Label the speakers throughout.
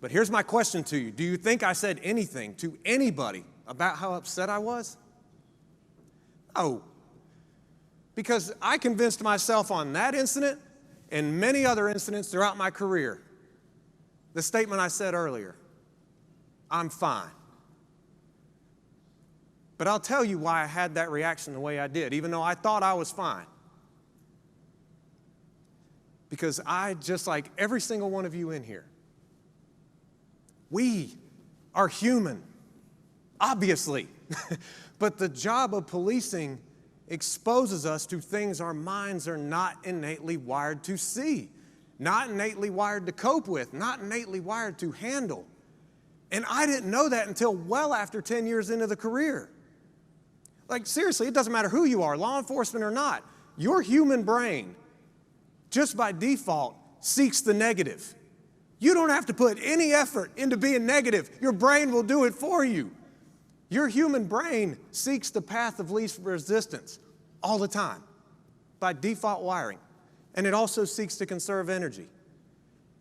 Speaker 1: But here's my question to you. Do you think I said anything to anybody about how upset I was? No. Because I convinced myself on that incident and many other incidents throughout my career, the statement I said earlier, I'm fine. But I'll tell you why I had that reaction the way I did, even though I thought I was fine. Because I, just like every single one of you in here, we are human, obviously. But the job of policing exposes us to things our minds are not innately wired to see, not innately wired to cope with, not innately wired to handle. And I didn't know that until well after 10 years into the career. Like, seriously, it doesn't matter who you are, law enforcement or not. Your human brain, just by default, seeks the negative. You don't have to put any effort into being negative. Your brain will do it for you. Your human brain seeks the path of least resistance all the time by default wiring. And it also seeks to conserve energy.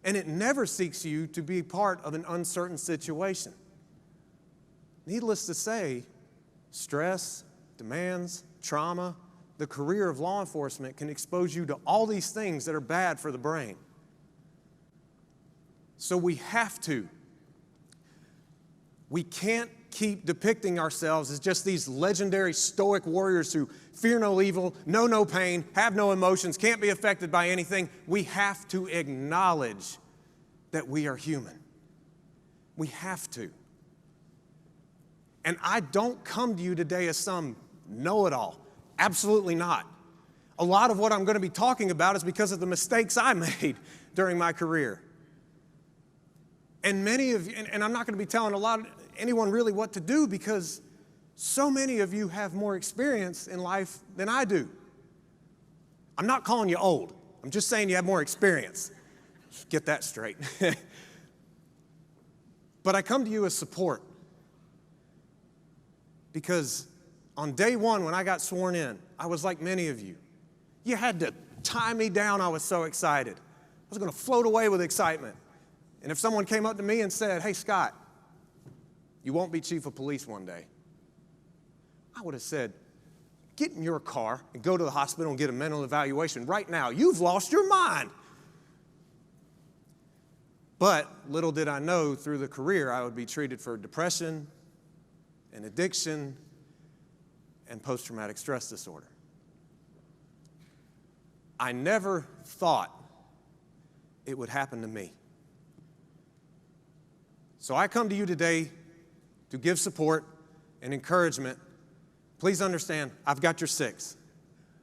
Speaker 1: And it never seeks you to be part of an uncertain situation. Needless to say, stress, demands, trauma, the career of law enforcement can expose you to all these things that are bad for the brain. So we can't keep depicting ourselves as just these legendary stoic warriors who fear no evil, know no pain, have no emotions, can't be affected by anything. We have to acknowledge that we are human. We have to. And I don't come to you today as some know-it-all. Absolutely not. A lot of what I'm going to be talking about is because of the mistakes I made during my career. And many of you, and I'm not going to be telling anyone really what to do, because so many of you have more experience in life than I do. I'm not calling you old. I'm just saying you have more experience. Get that straight. But I come to you as support. Because on day one, when I got sworn in, I was like many of you. You had to tie me down. I was so excited. I was going to float away with excitement. And if someone came up to me and said, "Hey, Scott, you won't be chief of police one day," I would have said, "Get in your car and go to the hospital and get a mental evaluation right now. You've lost your mind." But little did I know through the career I would be treated for depression and addiction and post-traumatic stress disorder. I never thought it would happen to me. So I come to you today to give support and encouragement. Please understand, I've got your six.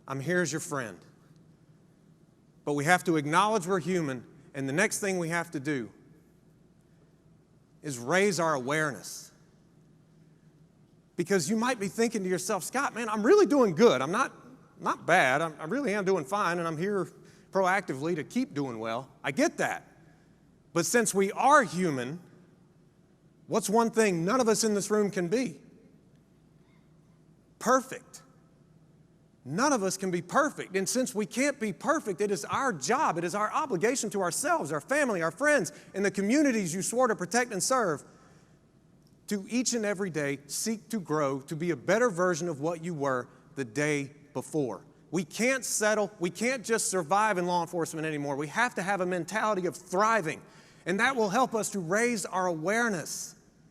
Speaker 1: I'm here as your friend. But we have to acknowledge we're human, and the next thing we have to do is raise our awareness. Because you might be thinking to yourself, "Scott, man, I'm really doing good. I'm not bad. I really am doing fine, and I'm here proactively to keep doing well." I get that. But since we are human, what's one thing none of us in this room can be? Perfect. None of us can be perfect. And since we can't be perfect, it is our job, it is our obligation to ourselves, our family, our friends, and the communities you swore to protect and serve, to each and every day seek to grow to be a better version of what you were the day before. We can't settle. We can't just survive in law enforcement anymore. We have to have a mentality of thriving, and that will help us to raise our awareness.